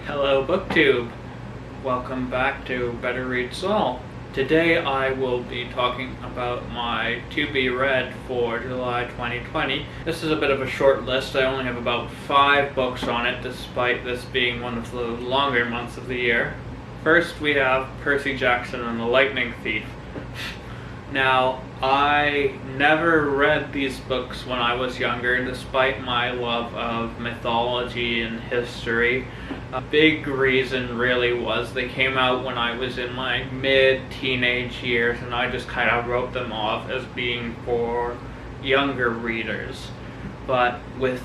Hello BookTube! Welcome back to Better Read Saul. Today I will be talking about my to be read for July 2020. This is a bit of a short list. I only have about 5 books on it, despite this being one of the longer months of the year. First we have Percy Jackson and the Lightning Thief. Now, I never read these books when I was younger, despite my love of mythology and history. A big reason really was they came out when I was in my mid-teenage years, and I just kind of wrote them off as being for younger readers. But with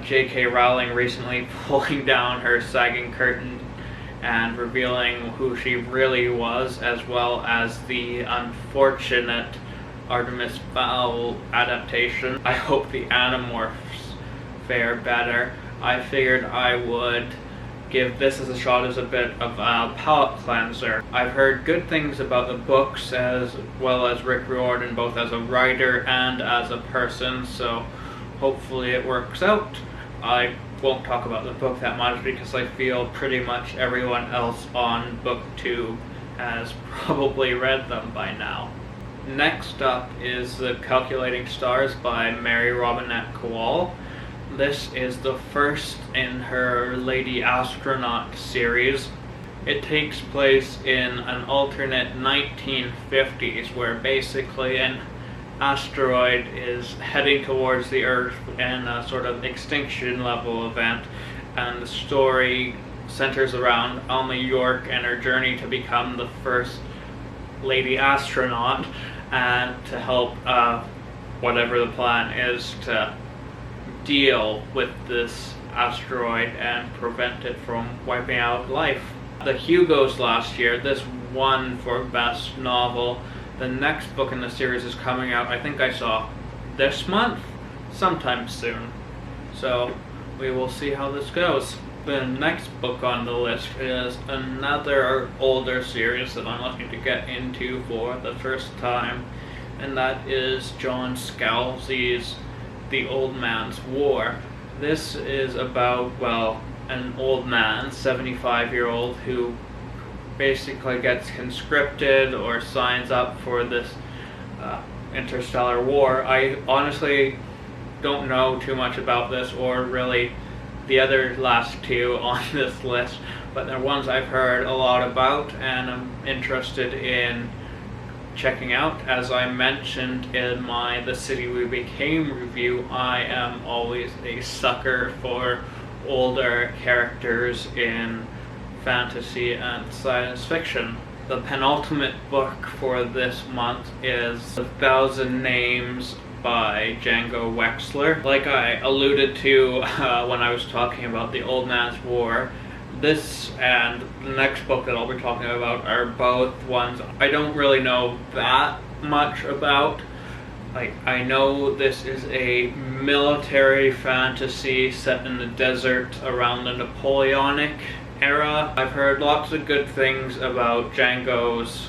J.K. Rowling recently pulling down her sagging curtain and revealing who she really was, as well as the unfortunate Artemis Fowl adaptation, I hope the Animorphs fare better. I figured I would give this as a shot as a bit of a palate cleanser. I've heard good things about the books as well as Rick Riordan, both as a writer and as a person, so hopefully it works out. I won't talk about the book that much because I feel pretty much everyone else on BookTube has probably read them by now. Next up is The Calculating Stars by Mary Robinette Kowal. This is the first in her Lady Astronaut series. It takes place in an alternate 1950s where basically an asteroid is heading towards the Earth in a sort of extinction level event, and the story centers around Alma York and her journey to become the first lady astronaut and to help whatever the plan is to deal with this asteroid and prevent it from wiping out life. The Hugos last year, this won for Best Novel. The next book in the series is coming out, I think I saw this month, sometime soon. So we will see how this goes. The next book on the list is another older series that I'm looking to get into for the first time, and that is John Scalzi's The Old Man's War. This is about, well, an old man, 75-year-old, who basically gets conscripted or signs up for this interstellar war. I honestly don't know too much about this or really the other last two on this list, but they're ones I've heard a lot about and I'm interested in checking out. As I mentioned in my The City We Became review, I am always a sucker for older characters in fantasy and science fiction. The penultimate book for this month is 1,000 Names by Django Wexler. Like I alluded to when I was talking about The Old Man's War, this and the next book that I'll be talking about are both ones I don't really know that much about. Like, I know this is a military fantasy set in the desert around the Napoleonic era. I've heard lots of good things about Django's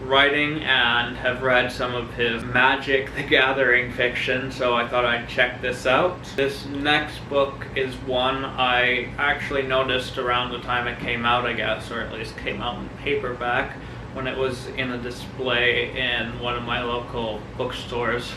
writing and have read some of his Magic the Gathering fiction, so I thought I'd check this out. This next book is one I actually noticed around the time it came out, I guess, or at least came out in paperback, when it was in a display in one of my local bookstores.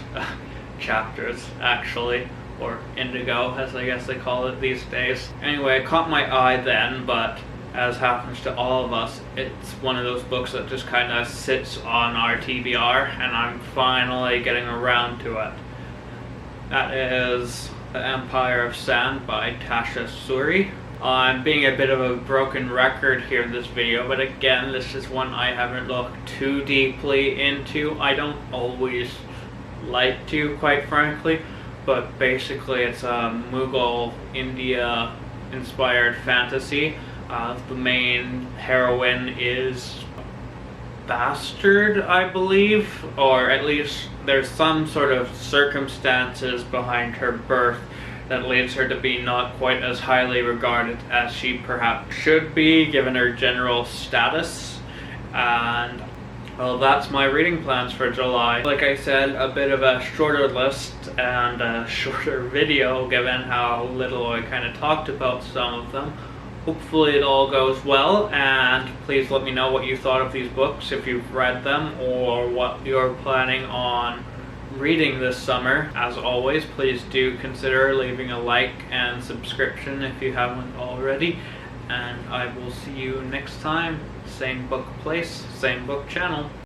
Chapters, actually. Or Indigo, as I guess they call it these days. Anyway, it caught my eye then, but as happens to all of us, it's one of those books that just kind of sits on our TBR, and I'm finally getting around to it. That is The Empire of Sand by Tasha Suri. I'm being a bit of a broken record here in this video, but again, this is one I haven't looked too deeply into. I don't always like to, quite frankly. But basically it's a Mughal India inspired fantasy. The main heroine is bastard, I believe, or at least there's some sort of circumstances behind her birth that leads her to be not quite as highly regarded as she perhaps should be, given her general status. And well, that's my reading plans for July. Like I said, a bit of a shorter list and a shorter video given how little I kind of talked about some of them. hopefully it all goes well, and please let me know what you thought of these books, if you've read them, or what you're planning on reading this summer. As always, please do consider leaving a like and subscription if you haven't already, and I will see you next time. Same book place, same book channel.